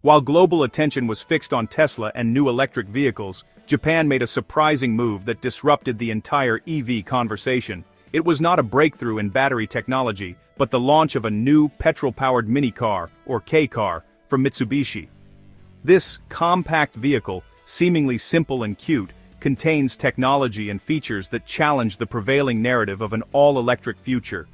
While global attention was fixed on Tesla and new electric vehicles, Japan made a surprising move that disrupted the entire EV conversation. It was not a breakthrough in battery technology, but the launch of a new petrol-powered mini car, or K-car, from Mitsubishi. This compact vehicle, seemingly simple and cute, contains technology and features that challenge the prevailing narrative of an all-electric future.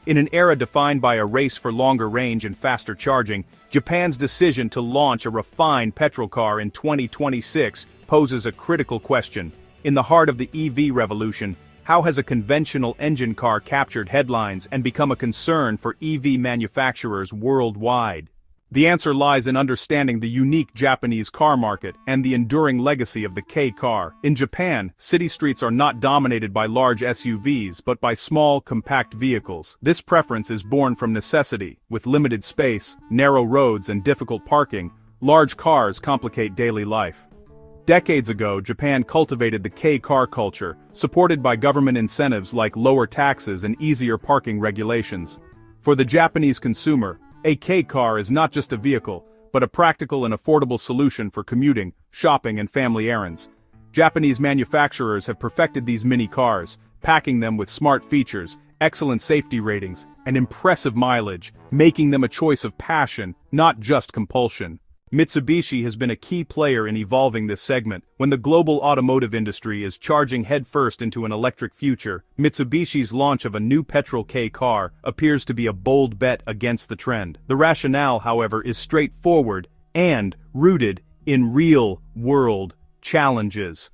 In an era defined by a race for longer range and faster charging, Japan's decision to launch a refined petrol car in 2026 poses a critical question. In the heart of the EV revolution, how has a conventional engine car captured headlines and become a concern for EV manufacturers worldwide? The answer lies in understanding the unique Japanese car market and the enduring legacy of the K-car. In Japan, city streets are not dominated by large SUVs but by small, compact vehicles. This preference is born from necessity. With limited space, narrow roads, and difficult parking, large cars complicate daily life. Decades ago, Japan cultivated the K-car culture, supported by government incentives like lower taxes and easier parking regulations. For the Japanese consumer, a K-car is not just a vehicle, but a practical and affordable solution for commuting, shopping, and family errands. Japanese manufacturers have perfected these mini cars, packing them with smart features, excellent safety ratings, and impressive mileage, making them a choice of passion, not just compulsion. Mitsubishi has been a key player in evolving this segment. When the global automotive industry is charging headfirst into an electric future, Mitsubishi's launch of a new petrol K-car appears to be a bold bet against the trend. The rationale, however, is straightforward and rooted in real-world challenges.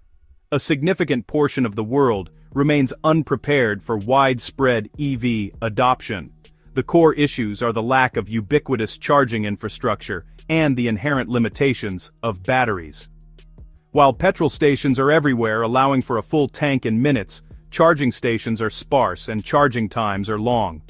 A significant portion of the world remains unprepared for widespread EV adoption. The core issues are the lack of ubiquitous charging infrastructure and the inherent limitations of batteries. While petrol stations are everywhere, allowing for a full tank in minutes, charging stations are sparse and charging times are long.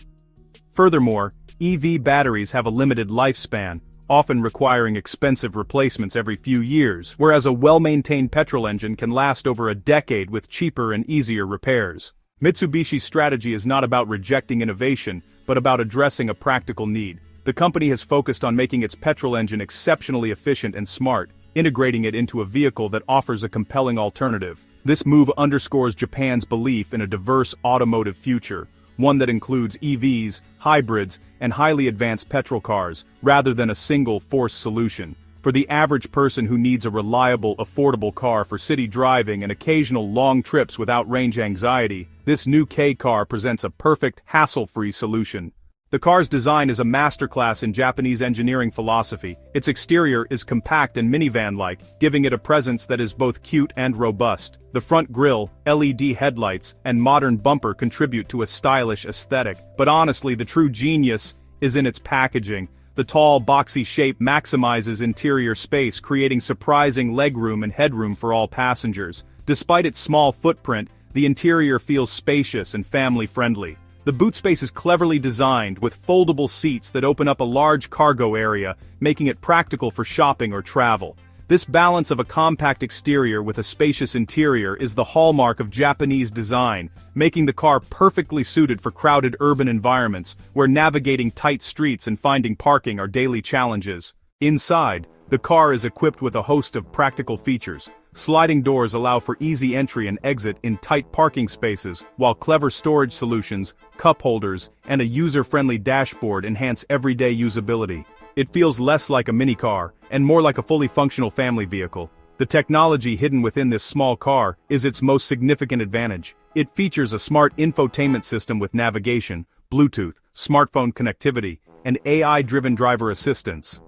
Furthermore, EV batteries have a limited lifespan, often requiring expensive replacements every few years, whereas a well-maintained petrol engine can last over a decade with cheaper and easier repairs. Mitsubishi's strategy is not about rejecting innovation, but about addressing a practical need. The company has focused on making its petrol engine exceptionally efficient and smart, integrating it into a vehicle that offers a compelling alternative. This move underscores Japan's belief in a diverse automotive future, one that includes EVs, hybrids, and highly advanced petrol cars, rather than a single forced solution. For the average person who needs a reliable, affordable car for city driving and occasional long trips without range anxiety, this new K-car presents a perfect, hassle-free solution. The car's design is a masterclass in Japanese engineering philosophy. Its exterior is compact and minivan-like, giving it a presence that is both cute and robust. The front grille, LED headlights, and modern bumper contribute to a stylish aesthetic. But honestly, the true genius is in its packaging. The tall, boxy shape maximizes interior space, creating surprising legroom and headroom for all passengers. Despite its small footprint, the interior feels spacious and family-friendly. The boot space is cleverly designed, with foldable seats that open up a large cargo area, making it practical for shopping or travel. This balance of a compact exterior with a spacious interior is the hallmark of Japanese design, making the car perfectly suited for crowded urban environments, where navigating tight streets and finding parking are daily challenges. Inside, the car is equipped with a host of practical features. Sliding doors allow for easy entry and exit in tight parking spaces, while clever storage solutions, cup holders, and a user-friendly dashboard enhance everyday usability. It feels less like a mini car, and more like a fully functional family vehicle. The technology hidden within this small car is its most significant advantage. It features a smart infotainment system with navigation, Bluetooth, smartphone connectivity, and AI-driven driver assistance.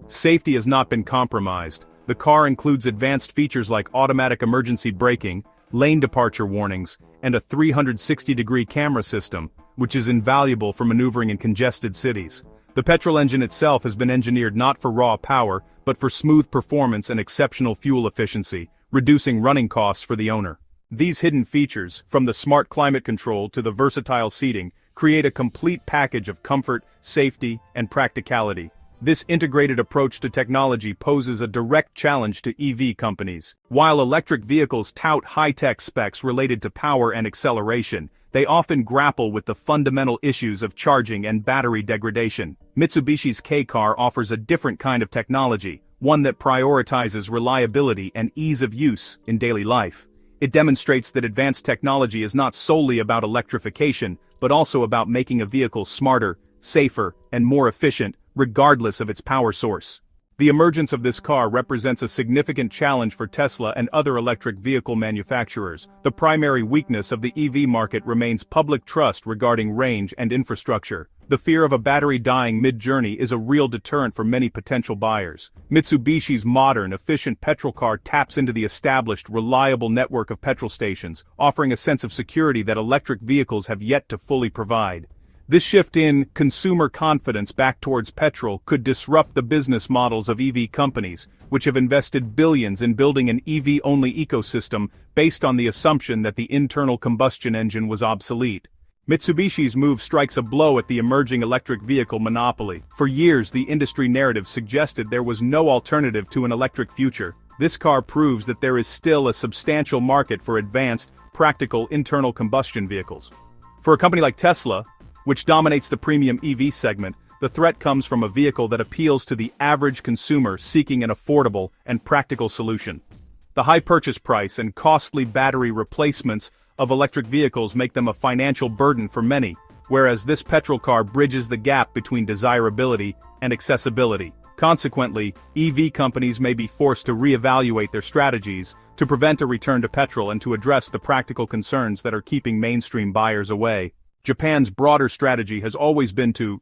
Safety has not been compromised. The car includes advanced features like automatic emergency braking, lane departure warnings, and a 360-degree camera system, which is invaluable for maneuvering in congested cities. The petrol engine itself has been engineered not for raw power, but for smooth performance and exceptional fuel efficiency, reducing running costs for the owner. These hidden features, from the smart climate control to the versatile seating, create a complete package of comfort, safety, and practicality. This integrated approach to technology poses a direct challenge to EV companies. While electric vehicles tout high-tech specs related to power and acceleration, they often grapple with the fundamental issues of charging and battery degradation. Mitsubishi's K-Car offers a different kind of technology, one that prioritizes reliability and ease of use in daily life. It demonstrates that advanced technology is not solely about electrification, but also about making a vehicle smarter, safer, and more efficient, regardless of its power source. The emergence of this car represents a significant challenge for Tesla and other electric vehicle manufacturers. The primary weakness of the EV market remains public trust regarding range and infrastructure. The fear of a battery dying mid-journey is a real deterrent for many potential buyers. Mitsubishi's modern, efficient petrol car taps into the established, reliable network of petrol stations, offering a sense of security that electric vehicles have yet to fully provide. This shift in consumer confidence back towards petrol could disrupt the business models of EV companies, which have invested billions in building an EV-only ecosystem based on the assumption that the internal combustion engine was obsolete. Mitsubishi's move strikes a blow at the emerging electric vehicle monopoly. For years, the industry narrative suggested there was no alternative to an electric future. This car proves that there is still a substantial market for advanced, practical internal combustion vehicles. For a company like Tesla, which dominates the premium EV segment, the threat comes from a vehicle that appeals to the average consumer seeking an affordable and practical solution. The high purchase price and costly battery replacements of electric vehicles make them a financial burden for many, whereas this petrol car bridges the gap between desirability and accessibility. Consequently, EV companies may be forced to reevaluate their strategies to prevent a return to petrol and to address the practical concerns that are keeping mainstream buyers away. Japan's broader strategy has always been to,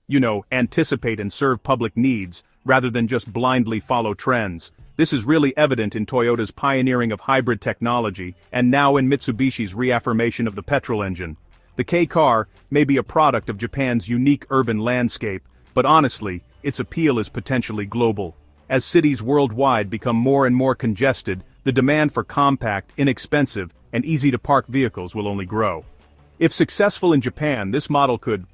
anticipate and serve public needs, rather than just blindly follow trends. This is really evident in Toyota's pioneering of hybrid technology, and now in Mitsubishi's reaffirmation of the petrol engine. The K-Car may be a product of Japan's unique urban landscape, but honestly, its appeal is potentially global. As cities worldwide become more and more congested, the demand for compact, inexpensive, and easy-to-park vehicles will only grow. If successful in Japan, this model could,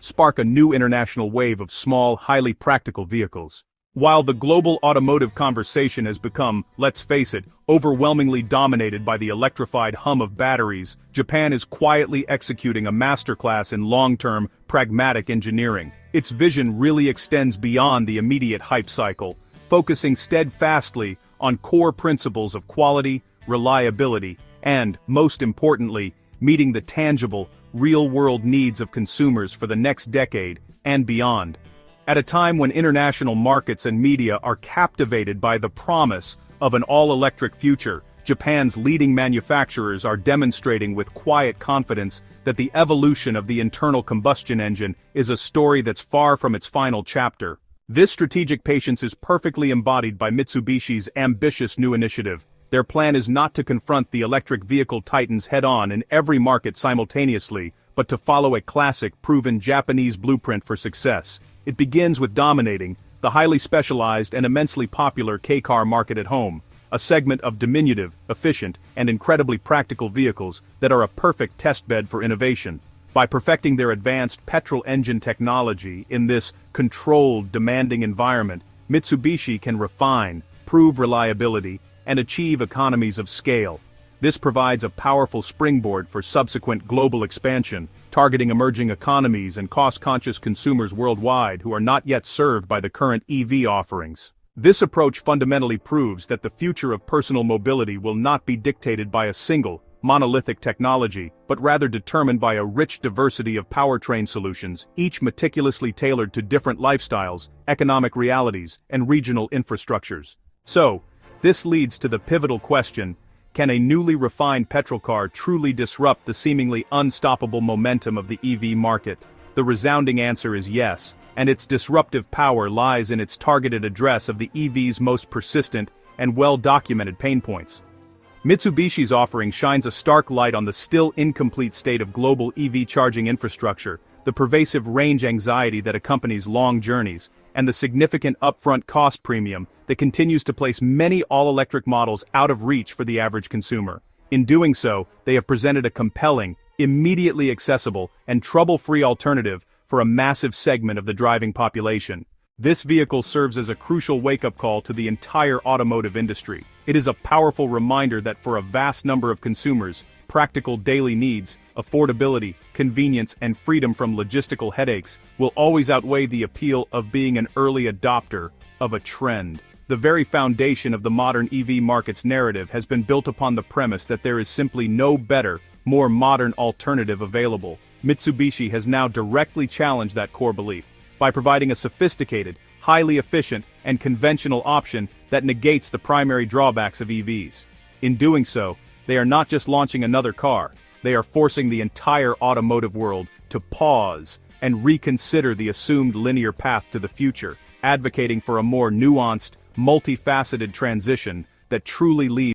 spark a new international wave of small, highly practical vehicles. While the global automotive conversation has become, let's face it, overwhelmingly dominated by the electrified hum of batteries, Japan is quietly executing a masterclass in long-term, pragmatic engineering. Its vision really extends beyond the immediate hype cycle, focusing steadfastly on core principles of quality, reliability, and, most importantly, meeting the tangible, real-world needs of consumers for the next decade and beyond. At a time when international markets and media are captivated by the promise of an all-electric future, Japan's leading manufacturers are demonstrating with quiet confidence that the evolution of the internal combustion engine is a story that's far from its final chapter. This strategic patience is perfectly embodied by Mitsubishi's ambitious new initiative. Their plan is not to confront the electric vehicle titans head-on in every market simultaneously, but to follow a classic, proven Japanese blueprint for success. It begins with dominating the highly specialized and immensely popular K-Car market at home, a segment of diminutive, efficient, and incredibly practical vehicles that are a perfect testbed for innovation. By perfecting their advanced petrol engine technology in this controlled, demanding environment, Mitsubishi can refine, prove reliability, and achieve economies of scale. This provides a powerful springboard for subsequent global expansion, targeting emerging economies and cost-conscious consumers worldwide who are not yet served by the current EV offerings. This approach fundamentally proves that the future of personal mobility will not be dictated by a single, monolithic technology, but rather determined by a rich diversity of powertrain solutions, each meticulously tailored to different lifestyles, economic realities, and regional infrastructures. So, this leads to the pivotal question: can a newly refined petrol car truly disrupt the seemingly unstoppable momentum of the EV market? The resounding answer is yes, and its disruptive power lies in its targeted address of the EV's most persistent and well-documented pain points. Mitsubishi's offering shines a stark light on the still incomplete state of global EV charging infrastructure, the pervasive range anxiety that accompanies long journeys, and the significant upfront cost premium that continues to place many all-electric models out of reach for the average consumer. In doing so, they have presented a compelling, immediately accessible, and trouble-free alternative for a massive segment of the driving population. This vehicle serves as a crucial wake-up call to the entire automotive industry. It is a powerful reminder that for a vast number of consumers, practical daily needs, affordability, convenience, and freedom from logistical headaches will always outweigh the appeal of being an early adopter of a trend. The very foundation of the modern EV market's narrative has been built upon the premise that there is simply no better, more modern alternative available. Mitsubishi has now directly challenged that core belief by providing a sophisticated, highly efficient, and conventional option that negates the primary drawbacks of EVs. In doing so, they are not just launching another car, they are forcing the entire automotive world to pause and reconsider the assumed linear path to the future, advocating for a more nuanced, multifaceted transition that truly leaves